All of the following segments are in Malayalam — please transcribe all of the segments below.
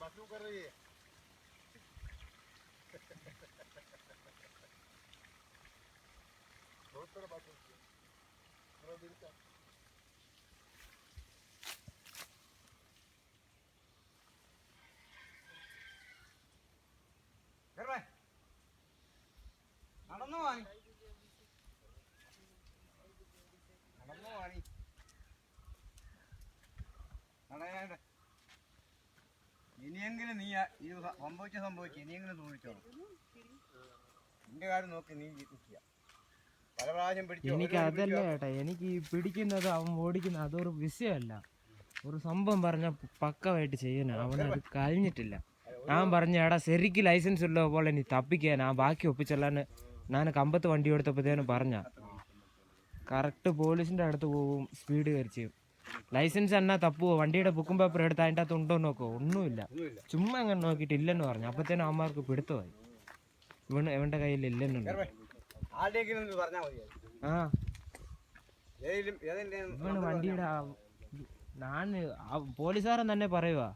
बाथरूम कर रही है बहुत सारा बाथरूम थोड़ा देर का ഇനിയെങ്കിലും നീ ഇത് സംഭവിച്ചു ഇനിയെങ്കിലും സൂക്ഷിച്ചോളൂ. നിന്റെ കാര്യം നോക്കി നീ നിൽക്കുക. പല പ്രാവശ്യം പിടിച്ചു. എനിക്ക് അതല്ല ചേട്ടാ, എനിക്ക് ഈ പിടിക്കുന്നത് അവൻ ഓടിക്കുന്നത് അതൊരു വിഷയമല്ല. ഒരു സംഭവം പറഞ്ഞ പക്കമായിട്ട് ചെയ്യണം. അവനത് കഴിഞ്ഞിട്ടില്ല. ഞാൻ പറഞ്ഞ എടാ ശരിക്ക് ലൈസൻസ് ഉള്ള പോലെ നീ തപ്പിക്കാൻ ആ ബാക്കി ഒപ്പിച്ചല്ലാന്ന് ഞാൻ കമ്പത്ത് വണ്ടി എടുത്തപ്പോഴത്തേനും പറഞ്ഞ കറക്റ്റ് പോലീസിൻ്റെ അടുത്ത് പോവും, സ്പീഡ് കയറി ചെയ്യും. ലൈസൻസ് എന്നാ തപ്പുവോ, വണ്ടിയുടെ ബുക്കും പേപ്പർ എടുത്ത് അതിൻ്റെ അകത്ത് ഉണ്ടോ നോക്കോ, ഒന്നുമില്ല. ചുമ്മാ അങ്ങനെ നോക്കിയിട്ട് ഇല്ലെന്ന് പറഞ്ഞു. അപ്പത്തേനും അവന്മാർക്ക് പിടുത്തമായി ഇവന്റെ കയ്യിൽ ഇല്ലെന്നു. ആ ഇവണ് വണ്ടിയുടെ ഞാൻ പോലീസുകാരൻ തന്നെ പറയുവാ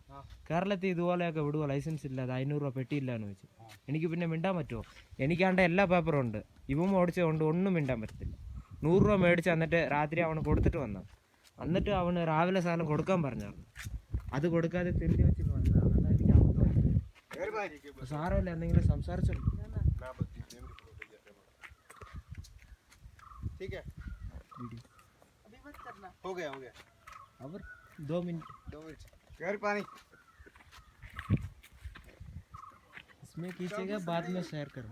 കേരളത്തിൽ ഇതുപോലെയൊക്കെ വിടുവോ ലൈസൻസ് ഇല്ലാതെ 500 രൂപ പെട്ടിയില്ലാന്ന് വെച്ച്. എനിക്ക് പിന്നെ മിണ്ടാൻ പറ്റുമോ? എനിക്കാണ്ട് എല്ലാ പേപ്പറും ഉണ്ട്. ഇവൻ ഓടിച്ചതുകൊണ്ട് ഒന്നും മിണ്ടാൻ പറ്റത്തില്ല. 100 രൂപ മേടിച്ച് എന്നിട്ട് രാത്രി അവന് കൊടുത്തിട്ട് വന്നു. എന്നിട്ട് അവന് രാവിലെ സാധനം കൊടുക്കാൻ പറഞ്ഞായിരുന്നു. അത് കൊടുക്കാതെ തിരിഞ്ഞു വെച്ചിട്ട് വന്നതാണ്. അതെനിക്ക് അബദ്ധമായി. സാരമില്ല, എന്തെങ്കിലും സംസാരിച്ചോളൂ. ठीक है अभी मत करना हो गया അവർ 2 मिनट पानी इसमें कीजिएगा, बाद में शेयर करो.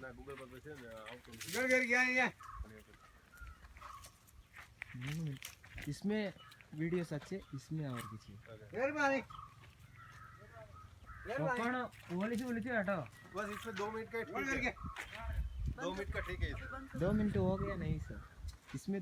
ना गूगल पर वैसे इसमें वीडियो अच्छे, इसमें और कीजिए. പോലീസ് വിളിച്ചു കേട്ടോ. बस इसमें 2 मिनट का ठीक है 2 मिनट का ठीक है 2 मिनट हो गया नहीं सर, इसमें